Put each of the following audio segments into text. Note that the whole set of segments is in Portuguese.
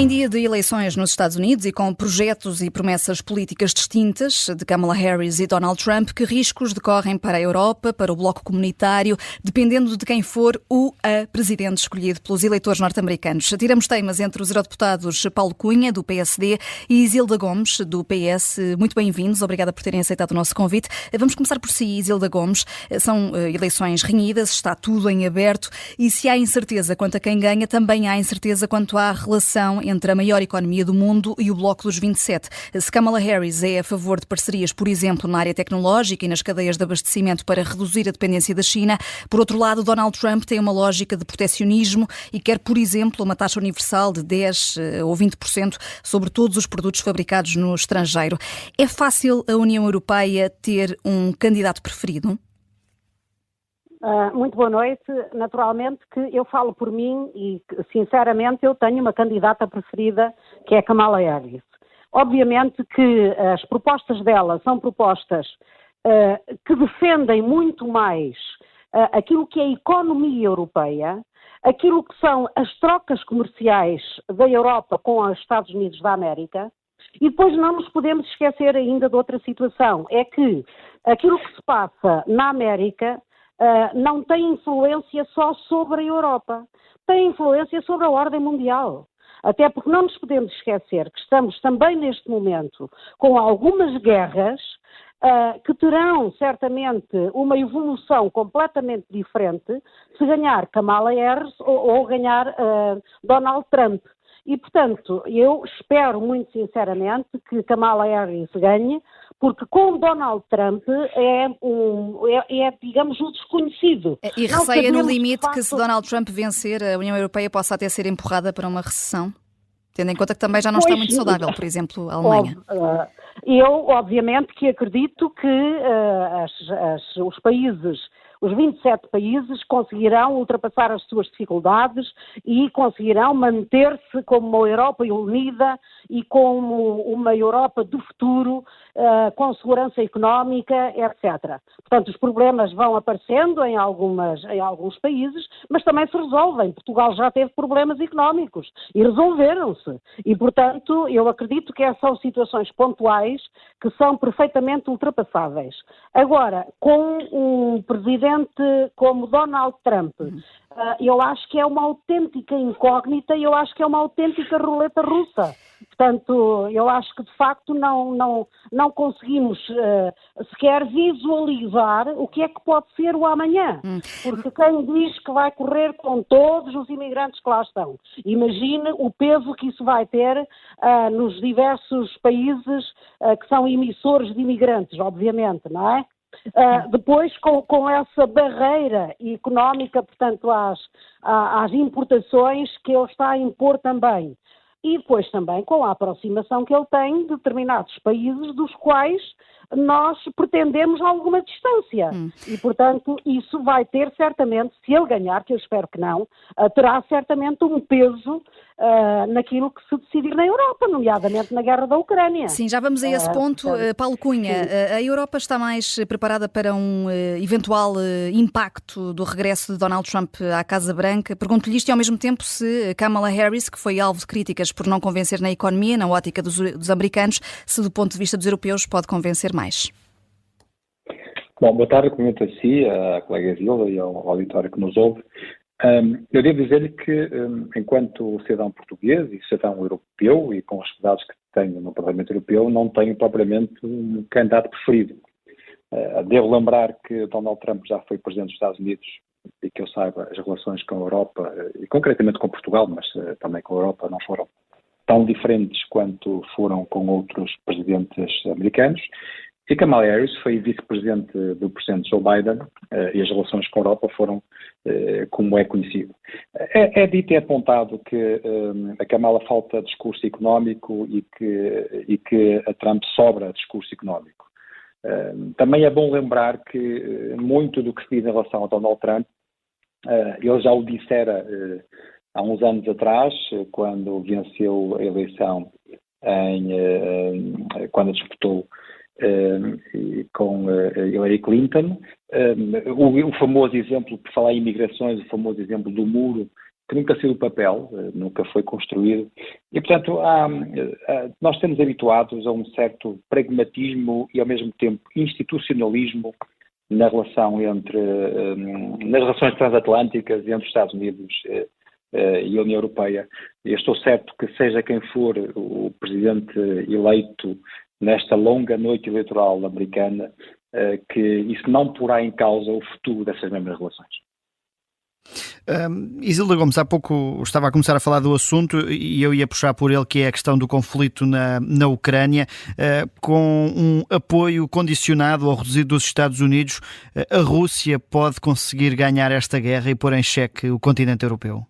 Em dia de eleições nos Estados Unidos e com projetos e promessas políticas distintas de Kamala Harris e Donald Trump, que riscos decorrem para a Europa, para o bloco comunitário, dependendo de quem for a presidente escolhido pelos eleitores norte-americanos? Tiramos temas entre os eurodeputados Paulo Cunha, do PSD, e Isilda Gomes, do PS. Muito bem-vindos, obrigada por terem aceitado o nosso convite. Vamos começar por si, Isilda Gomes. São eleições renhidas, está tudo em aberto e se há incerteza quanto a quem ganha, também há incerteza quanto à relação entre a maior economia do mundo e o bloco dos 27. Se Kamala Harris é a favor de parcerias, por exemplo, na área tecnológica e nas cadeias de abastecimento para reduzir a dependência da China, por outro lado, Donald Trump tem uma lógica de protecionismo e quer, por exemplo, uma taxa universal de 10 ou 20% sobre todos os produtos fabricados no estrangeiro. É fácil a União Europeia ter um candidato preferido? Muito boa noite. Naturalmente que eu falo por mim e, sinceramente, eu tenho uma candidata preferida, que é Kamala Harris. Obviamente que as propostas dela são propostas que defendem muito mais aquilo que é a economia europeia, aquilo que são as trocas comerciais da Europa com os Estados Unidos da América. E depois não nos podemos esquecer ainda de outra situação, é que aquilo que se passa na América não tem influência só sobre a Europa, tem influência sobre a ordem mundial. Até porque não nos podemos esquecer que estamos também neste momento com algumas guerras que terão certamente uma evolução completamente diferente se ganhar Kamala Harris ou ganhar Donald Trump. E, portanto, eu espero muito sinceramente que Kamala Harris ganhe, porque com Donald Trump digamos, o desconhecido. E receia no limite que se Donald Trump vencer, a União Europeia possa até ser empurrada para uma recessão? Tendo em conta que também já não está muito saudável, por exemplo, a Alemanha. Eu, obviamente, que acredito que os países, os 27 países, conseguirão ultrapassar as suas dificuldades e conseguirão manter-se como uma Europa unida e como uma Europa do futuro, com segurança económica, etc. Portanto, os problemas vão aparecendo em alguns países, mas também se resolvem. Portugal já teve problemas económicos e resolveram-se. E, portanto, eu acredito que são situações pontuais que são perfeitamente ultrapassáveis. Agora, com um presidente como Donald Trump, eu acho que é uma autêntica incógnita e eu acho que é uma autêntica roleta russa. Portanto, eu acho que de facto não conseguimos sequer visualizar o que é que pode ser o amanhã. Porque quem diz que vai correr com todos os imigrantes que lá estão, imagine o peso que isso vai ter nos diversos países que são emissores de imigrantes, obviamente, não é? Depois, com essa barreira económica, portanto, às importações que ele está a impor também. E depois também com a aproximação que ele tem de determinados países dos quais nós pretendemos alguma distância. E, portanto, isso vai ter certamente, se ele ganhar, que eu espero que não, terá certamente um peso naquilo que se decidir na Europa, nomeadamente na guerra da Ucrânia. Sim, já vamos a esse ponto. Paulo Cunha, a Europa está mais preparada para um eventual impacto do regresso de Donald Trump à Casa Branca? Pergunto-lhe isto e ao mesmo tempo se Kamala Harris, que foi alvo de críticas por não convencer na economia, na ótica dos americanos, se do ponto de vista dos europeus pode convencer mais. Bom, boa tarde, comento a si, à colega Isilda e ao auditório que nos ouve. Eu devo dizer que, enquanto cidadão português e cidadão europeu, e com as cidades que tenho no Parlamento Europeu, não tenho propriamente um candidato preferido. Devo lembrar que Donald Trump já foi presidente dos Estados Unidos e que eu saiba, as relações com a Europa, e concretamente com Portugal, mas também com a Europa, não foram tão diferentes quanto foram com outros presidentes americanos. E Kamala Harris foi vice-presidente do presidente Joe Biden e as relações com a Europa foram como é conhecido. É dito e apontado que a Kamala falta discurso económico e que a Trump sobra discurso económico. Também é bom lembrar que muito do que se diz em relação a Donald Trump, ele já o dissera há uns anos atrás, quando venceu a eleição, quando disputou com Hillary Clinton. O famoso exemplo, por falar em imigrações, o famoso exemplo do muro que nunca saiu do papel, nunca foi construído. E, portanto, nós estamos habituados a um certo pragmatismo e, ao mesmo tempo, institucionalismo nas relações transatlânticas entre os Estados Unidos e a União Europeia. Eu estou certo que, seja quem for o presidente eleito nesta longa noite eleitoral americana, que isso não porá em causa o futuro dessas mesmas relações. Isilda Gomes, há pouco estava a começar a falar do assunto e eu ia puxar por ele, que é a questão do conflito na Ucrânia. Com um apoio condicionado ou reduzido dos Estados Unidos, a Rússia pode conseguir ganhar esta guerra e pôr em xeque o continente europeu?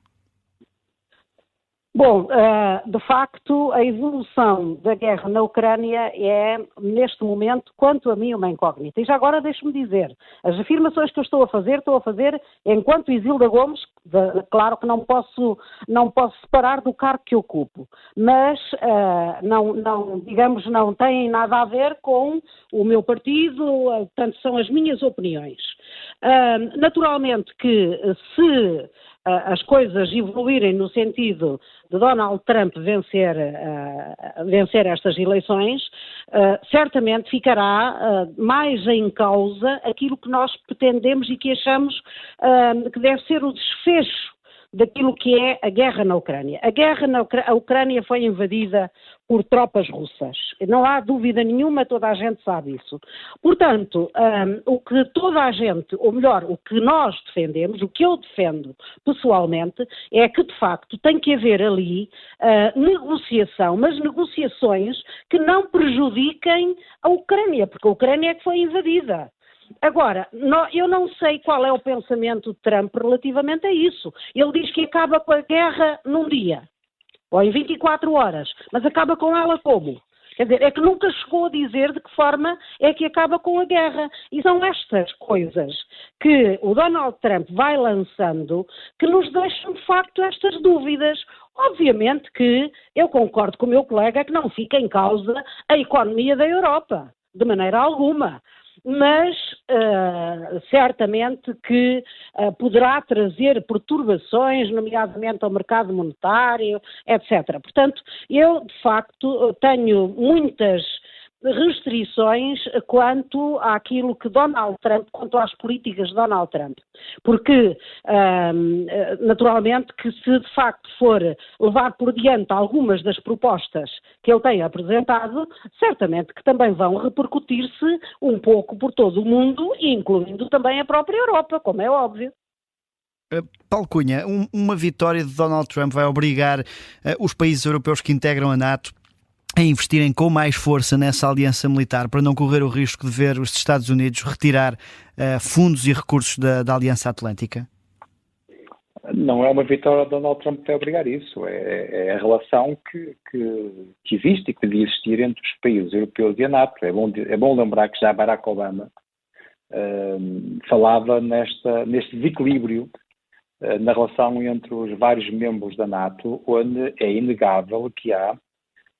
Bom, de facto, a evolução da guerra na Ucrânia é, neste momento, quanto a mim, uma incógnita. E já agora deixe-me dizer, as afirmações que eu estou a fazer enquanto Isilda Gomes, claro que não posso separar do cargo que ocupo, mas não têm nada a ver com o meu partido, portanto, são as minhas opiniões. Naturalmente que se as coisas evoluírem no sentido de Donald Trump vencer estas eleições, certamente ficará mais em causa aquilo que nós pretendemos e que achamos que deve ser o desfecho daquilo que é a guerra na Ucrânia. A Ucrânia foi invadida por tropas russas. Não há dúvida nenhuma, toda a gente sabe isso. Portanto, o que toda a gente, ou melhor, o que nós defendemos, o que eu defendo pessoalmente, é que de facto tem que haver ali negociação, mas negociações que não prejudiquem a Ucrânia, porque a Ucrânia é que foi invadida. Agora, eu não sei qual é o pensamento de Trump relativamente a isso. Ele diz que acaba com a guerra num dia, ou em 24 horas, mas acaba com ela como? Quer dizer, é que nunca chegou a dizer de que forma é que acaba com a guerra. E são estas coisas que o Donald Trump vai lançando que nos deixam, de facto, estas dúvidas. Obviamente que eu concordo com o meu colega que não fica em causa a economia da Europa, de maneira alguma. Mas certamente que poderá trazer perturbações, nomeadamente ao mercado monetário, etc. Portanto, eu, de facto, tenho muitas restrições quanto àquilo que Donald Trump, quanto às políticas de Donald Trump. Porque, naturalmente, que se de facto for levar por diante algumas das propostas que ele tem apresentado, certamente que também vão repercutir-se um pouco por todo o mundo, incluindo também a própria Europa, como é óbvio. Paulo Cunha, uma vitória de Donald Trump vai obrigar os países europeus que integram a NATO a investirem com mais força nessa aliança militar para não correr o risco de ver os Estados Unidos retirar fundos e recursos da Aliança Atlântica? Não é uma vitória de Donald Trump que vai obrigar isso. É a relação que existe e que devia existir entre os países europeus e a NATO. É bom lembrar que já Barack Obama falava neste desequilíbrio na relação entre os vários membros da NATO, onde é inegável que há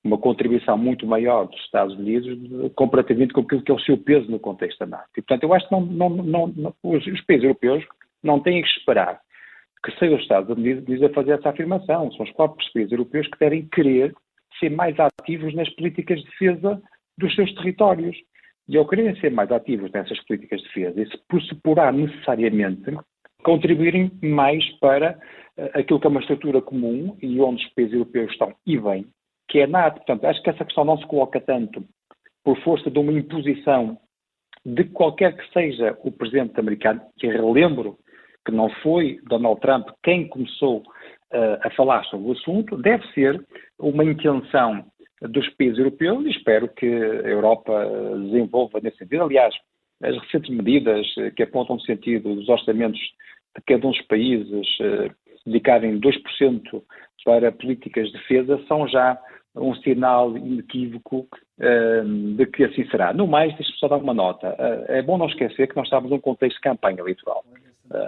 uma contribuição muito maior dos Estados Unidos comparativamente com aquilo que é o seu peso no contexto da NATO. E, portanto, eu acho que os países europeus não têm que esperar que sejam os Estados Unidos a fazer essa afirmação. São os próprios países europeus que devem querer ser mais ativos nas políticas de defesa dos seus territórios. E ao quererem ser mais ativos nessas políticas de defesa, isso pressuporá necessariamente contribuírem mais para aquilo que é uma estrutura comum e onde os países europeus estão e bem, que é a NATO. Portanto, acho que essa questão não se coloca tanto por força de uma imposição de qualquer que seja o presidente americano, que relembro que não foi Donald Trump quem começou a falar sobre o assunto, deve ser uma intenção dos países europeus e espero que a Europa desenvolva nesse sentido. Aliás, as recentes medidas que apontam no sentido dos orçamentos de cada um dos países dedicarem 2% para políticas de defesa são já um sinal inequívoco de que assim será. No mais, deixe-me só dar uma nota. É bom não esquecer que nós estamos num contexto de campanha eleitoral.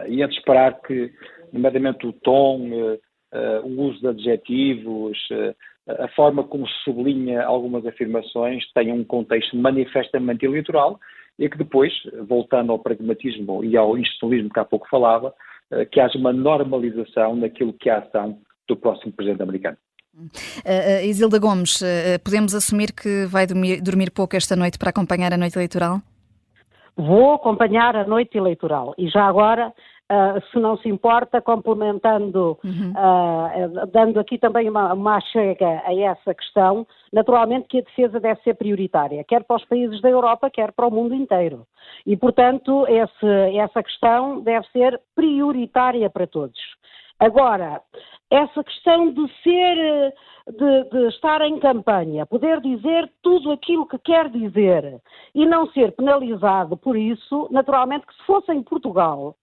E é de esperar que, nomeadamente, o tom, o uso de adjetivos, a forma como se sublinha algumas afirmações tenham um contexto manifestamente eleitoral e que depois, voltando ao pragmatismo e ao institucionalismo que há pouco falava, que haja uma normalização naquilo que é a ação do próximo presidente americano. Isilda Gomes, podemos assumir que vai dormir pouco esta noite para acompanhar a noite eleitoral? Vou acompanhar a noite eleitoral e já agora, se não se importa, complementando, dando aqui também uma chega a essa questão, naturalmente que a defesa deve ser prioritária, quer para os países da Europa, quer para o mundo inteiro. E, portanto, essa questão deve ser prioritária para todos. Agora, essa questão de estar em campanha, poder dizer tudo aquilo que quer dizer e não ser penalizado por isso, naturalmente que se fosse em Portugal,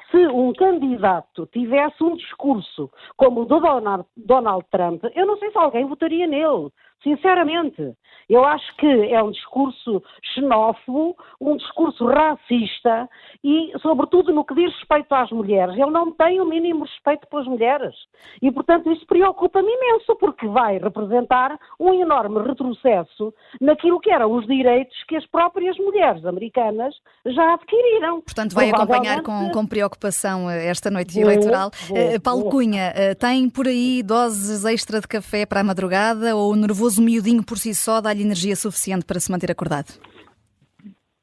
se um candidato tivesse um discurso como o do Donald Trump, eu não sei se alguém votaria nele, sinceramente. Eu acho que é um discurso xenófobo, um discurso racista e, sobretudo, no que diz respeito às mulheres. Ele não tem o mínimo respeito pelas mulheres. E, portanto, isso preocupa-me imenso, porque vai representar um enorme retrocesso naquilo que eram os direitos que as próprias mulheres americanas já adquiriram. Portanto, vai acompanhar com preocupação esta noite eleitoral. Paulo Cunha, tem por aí doses extra de café para a madrugada ou o nervoso miudinho por si só dá-lhe energia suficiente para se manter acordado?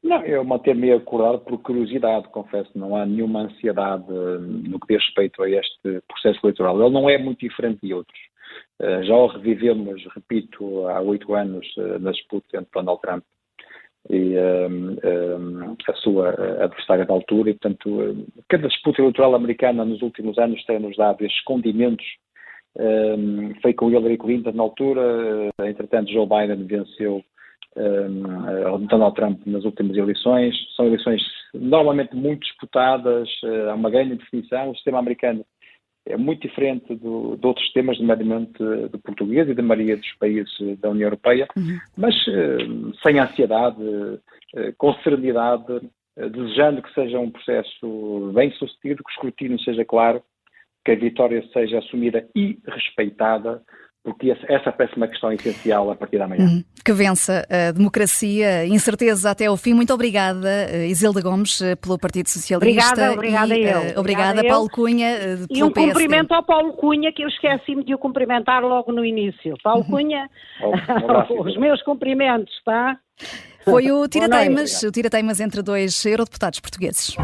Não, eu manter-me acordado por curiosidade, confesso. Não há nenhuma ansiedade no que diz respeito a este processo eleitoral. Ele não é muito diferente de outros. Já o revivemos, repito, há 8 anos na disputa entre Donald Trump e a sua adversária da altura. E, portanto, cada disputa eleitoral americana nos últimos anos tem-nos dado estes condimentos. Foi com Hillary Clinton na altura, entretanto Joe Biden venceu Donald Trump nas últimas eleições. São eleições normalmente muito disputadas, há uma grande definição. O sistema americano é muito diferente de outros sistemas, nomeadamente do português e da maioria dos países da União Europeia, mas sem ansiedade, com serenidade, desejando que seja um processo bem sucedido, que o escrutínio seja claro, que a vitória seja assumida e respeitada, porque essa parece uma questão essencial a partir da manhã. Que vença a democracia, incerteza até ao fim. Muito obrigada, Isilda Gomes, pelo Partido Socialista. Obrigada eu. Obrigada, Paulo Cunha, pelo E um PSD. cumprimento ao Paulo Cunha, que eu esqueci-me de o cumprimentar logo no início. Paulo Cunha, os meus cumprimentos, tá? Foi o Tira-Teimas entre dois eurodeputados portugueses.